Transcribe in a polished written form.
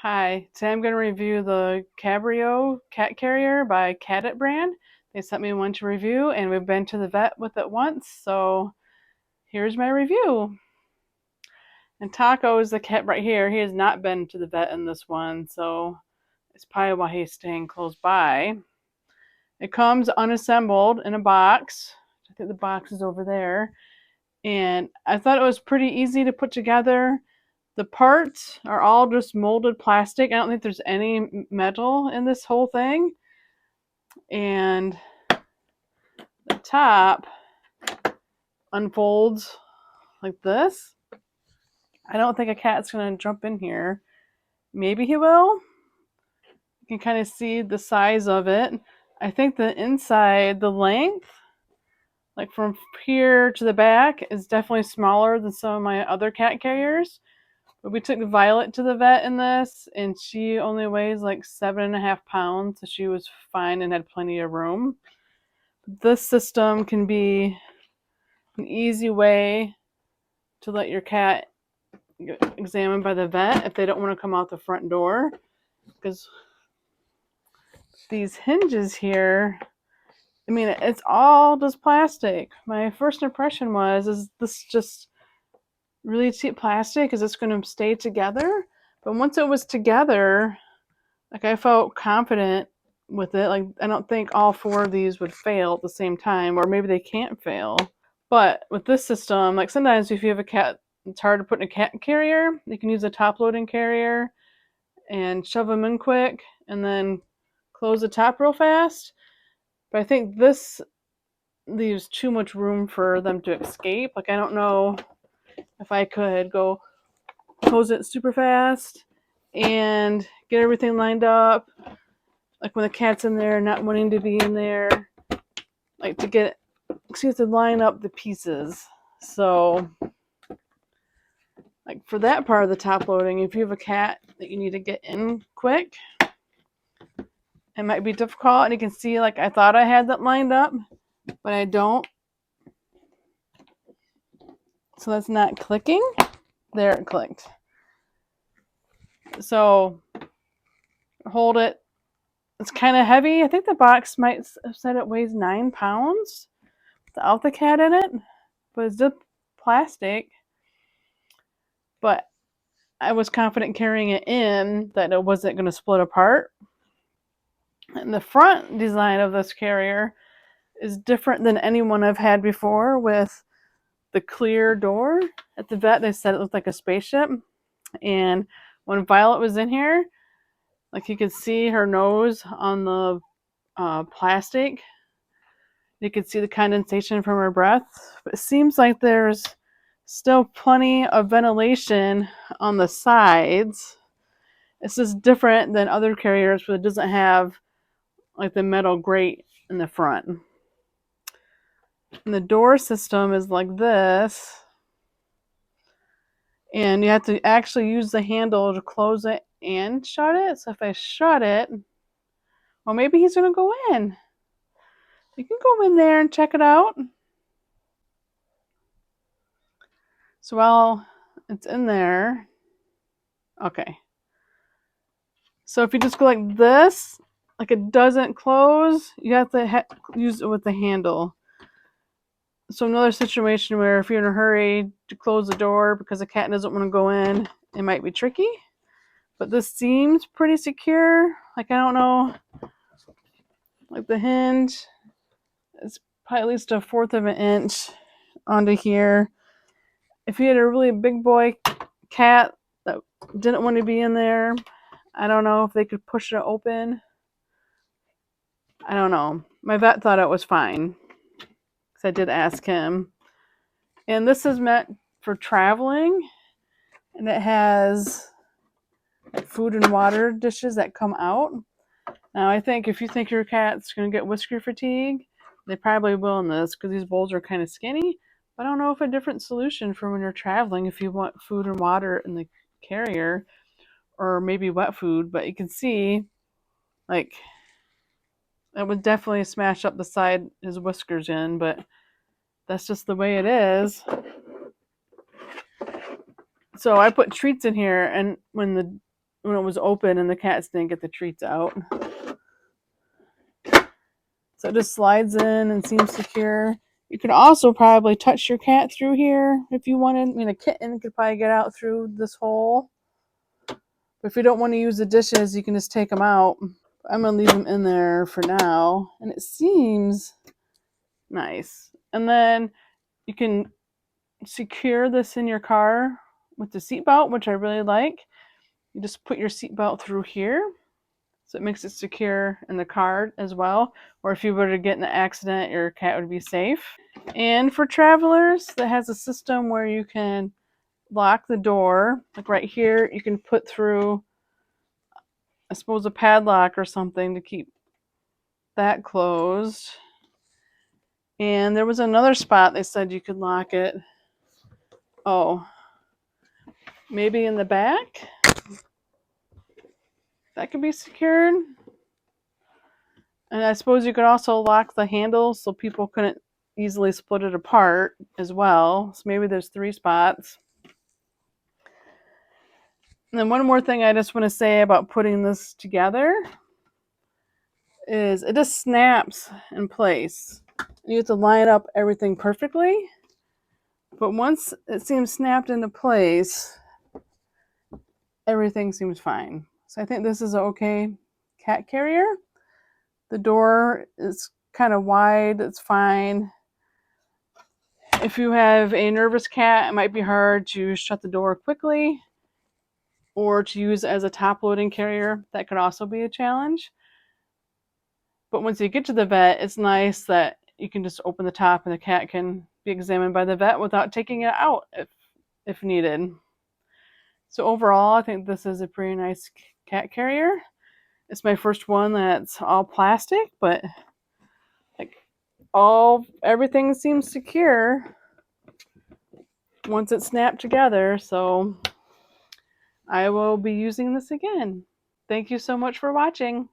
Hi, today I'm going to review the Cabrio Cat Carrier by Catit brand. They sent me one to review and we've been to the vet with it once, so here's my review. And Taco is the cat right here. He has not been to the vet in this one, so it's probably why he's staying close by. It comes unassembled in a box. I think the box is over there. And I thought it was pretty easy to put together. The parts are all just molded plastic. I don't think there's any metal in this whole thing. And the top unfolds like this. I don't think a cat's going to jump in here. Maybe he will. You can kind of see the size of it. I think the inside, the length, like from here to the back, is definitely smaller than some of my other cat carriers. But we took Violet to the vet in this, and she only weighs like 7.5 pounds, so she was fine and had plenty of room. This system can be an easy way to let your cat get examined by the vet if they don't want to come out the front door, because these hinges here, I mean, it's all just plastic. My first impression was, is this just really cheap plastic? Is this going to stay together? But once it was together, like, I felt confident with it. Like, I don't think all four of these would fail at the same time, or maybe they can't fail. But with this system, like, sometimes if you have a cat, it's hard to put in a cat carrier, you can use a top loading carrier and shove them in quick and then close the top real fast. But I think this leaves too much room for them to escape. Like, I don't know if I could go close it super fast and get everything lined up, like when the cat's in there not wanting to be in there, like to line up the pieces. So, like, for that part of the top loading, if you have a cat that you need to get in quick, it might be difficult. And you can see, like, I thought I had that lined up, but I don't. So that's not clicking. There, it clicked. So hold it. It's kind of heavy. I think the box might have said it weighs 9 pounds without the cat in it, but it's just plastic. But I was confident carrying it in that it wasn't going to split apart. And the front design of this carrier is different than any one I've had before, with the clear door. At the vet, they said it looked like a spaceship. And when Violet was in here, like, you could see her nose on the plastic. You could see the condensation from her breath. But it seems like there's still plenty of ventilation on the sides. It's just different than other carriers, but it doesn't have like the metal grate in the front. And the door system is like this. And you have to actually use the handle to close it and shut it. So if I shut it, well, maybe he's going to go in. You can go in there and check it out. So while it's in there, okay. So if you just go like this, like, it doesn't close, you have to use it with the handle. So another situation where if you're in a hurry to close the door because the cat doesn't want to go in, it might be tricky. But this seems pretty secure. Like, I don't know, like, the hinge is probably at least 1/4 of an inch onto here. If you had a really big boy cat that didn't want to be in there, I don't know if they could push it open. I don't know. My vet thought it was fine, because I did ask him. And this is meant for traveling, and it has food and water dishes that come out. Now, I think if you think your cat's going to get whisker fatigue, they probably will in this, because these bowls are kind of skinny. But I don't know if a different solution for when you're traveling, if you want food and water in the carrier, or maybe wet food. But you can see, like, it would definitely smash up the side his whiskers in, but that's just the way it is. So I put treats in here, and when the when it was open and the cats didn't get the treats out. So it just slides in and seems secure. You could also probably touch your cat through here if you wanted. I mean, a kitten could probably get out through this hole. But if you don't want to use the dishes, you can just take them out. I'm going to leave them in there for now. And it seems nice. And then you can secure this in your car with the seatbelt, which I really like. You just put your seatbelt through here. So it makes it secure in the car as well. Or if you were to get in an accident, your cat would be safe. And for travelers, that has a system where you can lock the door. Like right here, you can put through, I suppose, a padlock or something to keep that closed. And there was another spot they said you could lock it. Oh, maybe in the back? That could be secured. And I suppose you could also lock the handle so people couldn't easily split it apart as well. So maybe there's 3 spots. And then one more thing I just want to say about putting this together is it just snaps in place. You have to line up everything perfectly. But once it seems snapped into place, everything seems fine. So I think this is an okay cat carrier. The door is kind of wide. It's fine. If you have a nervous cat, it might be hard to shut the door quickly or to use it as a top-loading carrier. That could also be a challenge. But once you get to the vet, it's nice that you can just open the top and the cat can be examined by the vet without taking it out if needed. So overall, I think this is a pretty nice cat carrier. It's my first one that's all plastic, but like everything seems secure once it's snapped together. So I will be using this again. Thank you so much for watching.